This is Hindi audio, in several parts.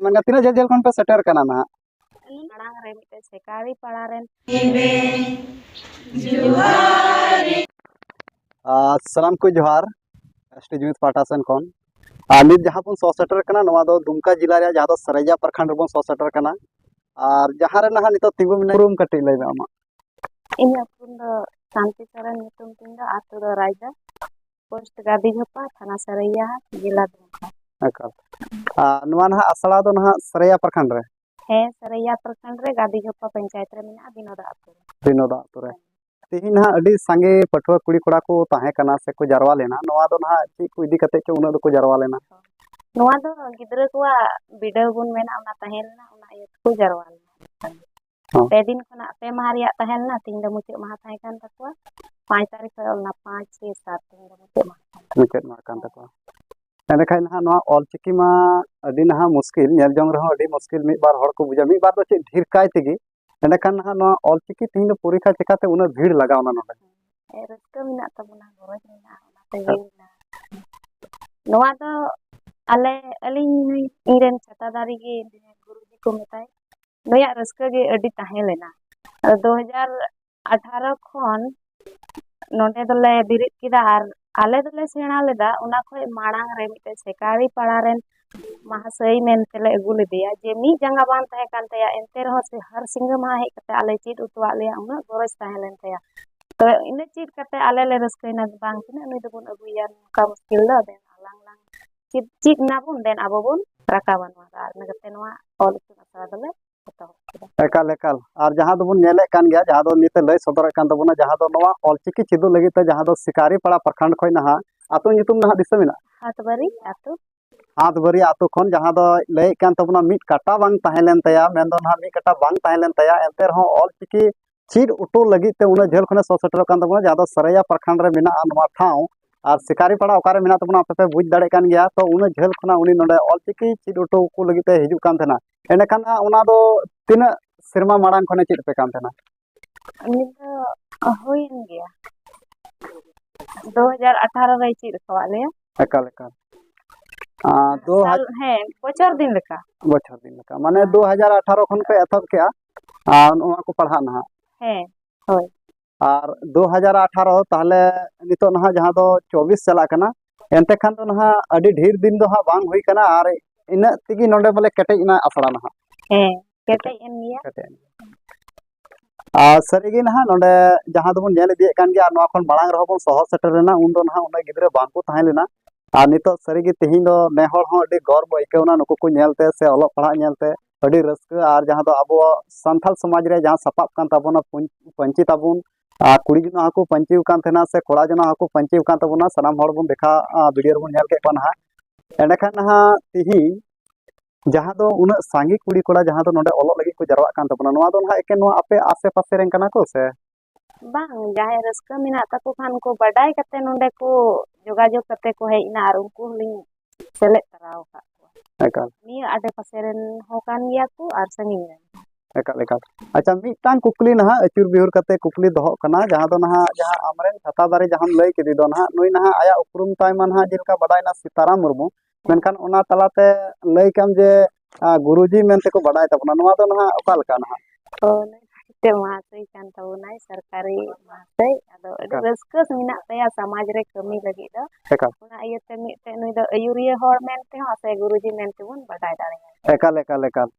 मैंने तीन झेल झेल खन पे सेटर करना ना मांग रे मिटे सेकारी पड़ा रेन सलाम को जोहार एसटी जुमित पाटा सेन खन नित जहाँ बन सौ सेटर करना नवा दो दुमका जिला रे जहाँ दो सरेजा प्रखंड बन सौ सेटर करना और जहाँ रे नहा नितो तिंगु मिने रूम कटे लय मे आमा इन अपुन दो शांति चरण नितुम तिंदा आतु दो राजा पोस्ट गादी झपा थाना सरैया जिला दुमका एकल नवा नहा असला दो नहा सरेया प्रखंड रे है सरैया प्रखंड रे गादी झपा पंचायत रे मिना बिनोदा आतु रे तिही नहा अडी संगे पठुआ कुड़ी कोड़ा को ताहे कना से को जरवा लेना नवा दो नहा ची को इदी कते के उना दो को जरवा लेना नवा दो गिदरा को बिडव गुन मेना उना तहेलना उना इयत को जरवा लेना पे दिन खना पे मारिया तहेलना तीन द मुचे महा थाय कान तकवा 5 तारीख खलना 5 6 7 तीन द मुचे मा कान तकवा एने खाय नहा नवा ऑल चिकी मा अडी नहा मुश्किल नेल जंग रहो अडी मुश्किल मी बार हड़ को बुझा मी बार दो चे ढीर काय तेगी एने खान नहा नवा ऑल चिकी तीन द परीक्षा चिकाते उना भीड़ लगावना नोडे रस्का मिना तबना गरज मिना उना ते नवा दो आले अलिंग इरेन छतादारी गे गुरुजी को मेताय नया रस्का गे अडी ताहे लेना 2018 खन नोडे दले बिरित किदा आर आले दले सेना लेदा उना खोय माड़ांग रे मिटे सेकारी पड़ा रेन महासई मेनतेले अगु लेदिया जे मी जंगा बान ताहे कान तया एंते रहो से हर सिंह मा हे कते आले चीट उतवा ले उना गरज ताहे लेन तया तो इन चीट कते आले ले रस्कैना बांग तिना नुई दबन अगुया का मुश्किल दा देन आलांग लांग चीट ना बुन देन आबो बुन राकाबन वा आर नगते नवा ऑल असरा दले एकाल एकाल और जहाँ दो नेले कान गया जहाँ दो निते लय सदर कान तबना जहाँ दो नवा ऑलचिकी चिदु लगी ते जहाँ दो शिकारी पड़ा प्रखंड खोय नहा आतो नितुम नहा दिस मिना हाथबरी आतो खन जहाँ दो लय कान तबना मिट काटा बांग ताहेलेन तया मेन दो नहा मिट काटा बांग ताहेलेन तया एंते रहो ऑलचिकी चीर उटो लगी ते उना झेल खने सो सेटर कान तबना जहाँ दो सरैया प्रखंड रे मिना नवा ठाव और शिकारी पड़ा ओकारे मिना तबना पे बुझ दाड़े कान गया तो उना झेल खना उनी नोडे ऑलचिकी चीर उटो को लगी ते हिजु कान थना एने खान उना दो तीन सिरमा माड़ांग खने चीर पे कान थना अनि तो होइन गया 2018 रे चीर खवाले एकाल एकाल दो है बचर दिन लका माने 2018 खन पे एथब के नोआ को पढ़ा ना है होय और 2018 ताहले नितो नहा जहाँ दो 24 चला कना एनते खान तो नहा अडी ढेर दिन दो हा बांग हुई कना और इन तिगी नोडे बोले केटे इना असड़ा नहा है केटे इन गया सरीगी नहा नोडे जहाँ दो नेल दिए कान गया नोआ खन बाळांग रहो बन सहर सेटर लेना उन दो नहा उना गिदरे बांग को ताहे लेना और नितो सरीगी तिहिन दो ने हर हो अडी गर्व इकेवना नुको को नेलते से ओलो पढ़ा नेलते अडी रस्का और जहाँ दो अब संथाल समाज रे जहाँ सपाप कान ताबोना पंची ताबोन कुड़ी जना को पंची कान थेना से कोड़ा जना को पंची कान ताबोना सनाम हर बन देखा वीडियो बन नेल के कोना एंडे खान नहा तिहि जहाँ दो उना सांगी कुड़ी कोड़ा जहाँ दो नोडे ओलो लगी को जरवा कान ताबोना नोआ दो नहा एके नोआ आपे आसे पासे रेन कना को से बांग जाहे रस्का मिना ताको खान को बडाई कते नोडे को जोगाजोग कते को हेइना आर उनको लिंग सेले तराव का एकाल नि आडे पासे रेन हो कान गया को आर संगी एकाल एकाल अच्छा मिटांग कुकली नहा अचुर बिहुर कते कुकली दहो कना जहाँ दो नहा जहाँ आमरेन छतादारी जहाँ लय केदी दो नहा नुई नहा आया उपरुम ताय मान नहा जेलका बडायना सीताराम मुर्मू मेनखान ओना तलाते लय काम जे गुरुजी मेनते को बडाय तबना नोआ दो नहा ओका लका नहा तो ते महासई कान तबनाय सरकारी महासई आदो अडी रस्का मिना तया समाज रे कमी लगी दो ओना इयते मिटे नुई दो अयुरिया हर मेनते हो से गुरुजी मेनते बन बडाय दाड़े एकाल एकाल एकाल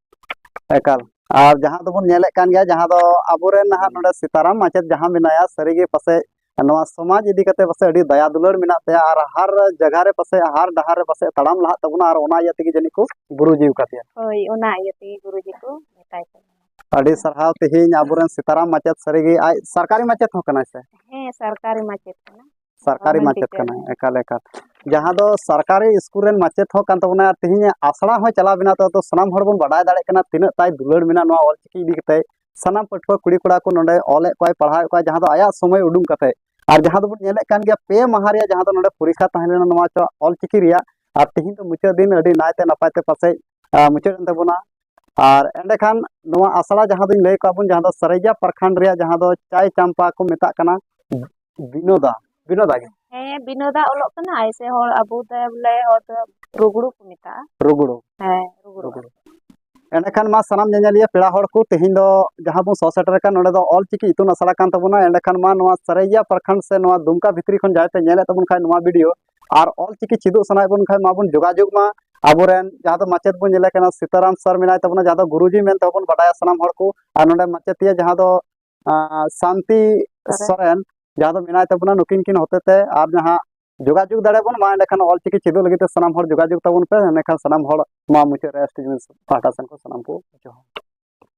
एकाल और जहाँ दो बन नेले कान गया जहाँ दो अबोरे नहा नोडे सीताराम माचेत जहाँ मिनाया सरीगे पसे नवा समाज इदी कते पसे अडी दया दुलर मिना तया और हर जगह रे पसे हर डहार रे पसे तड़ाम लहा तबना और ओना यति जनी को गुरुजी उकातिया होय ओना यति गुरुजी को मेताय अडी सरहाव तिहिन अबोरेन सीताराम माचेत सरीगे आय सरकारी माचेत हो कना से है सरकारी माचेत कना सरकारी माचेत कना एकाल एकाल जहाँ दो सरकारी स्कूल रेन माचेत हो कान तबना तिहिन आसड़ा हो चला बिना तो सनाम हर बन बडाय दाड़े कना तिना ताय दुलर मिना नवा ऑलचिकी इदी कते सनाम पठुआ कुड़ी कोड़ा को नोडे ऑले कोय पढ़ाय को जहाँ दो आया समय उडुम कते और जहाँ दो नेले कान गया पे महारिया जहाँ दो नोडे परीक्षा ताहेलेना नवा च ऑलचिकी रिया और तिहिन तो मुचा दिन अडी नायते नपायते पासे मुचा तबना और एंडे खान नवा आसड़ा जहाँ दो लय काबुन जहाँ दो सरैया प्रखंड रिया जहाँ दो चाय चंपा को मेता कना बिनोदा बिनोदा गे है बिनोदा ओलो कना ऐसे होर अबू दे बोले और रुगड़ू को मेता रुगड़ू है रुगड़ू एंडेखान मा सनाम नेनेलिया पेड़ा हड़ को तेहिं दो जहां बो ससेटर का नोडे दो ऑलचिकी इतुन आसड़ा कान तबुना एंडेखान मा नोआ सरैया प्रखंड से नोआ दुमका भितरी खन जाय पे नेले तबुन खाय नोआ वीडियो और ऑलचिकी चिदु सनाय बुन खाय मा बुन जोगाजोग मा आबोरेन जहां दो माचेत बुन नेले कना सीताराम सर मिनाय तबुना जहां दो गुरुजी मेन तबुन बडाया सनाम हड़ को और नोडे माचेतिया जहां दो शांति सोरेन जहां दो मिनाय तबुना नुकिन किन होतेते और जहां जोगाजोग दाड़े बन मा एंडेखान ऑलचिकी चिदु लगिते सनाम हड़ जोगाजोग तबुन पे एंडेखान सनाम हड़ मा मुचे रेस्ट पाटा सन को सनाम को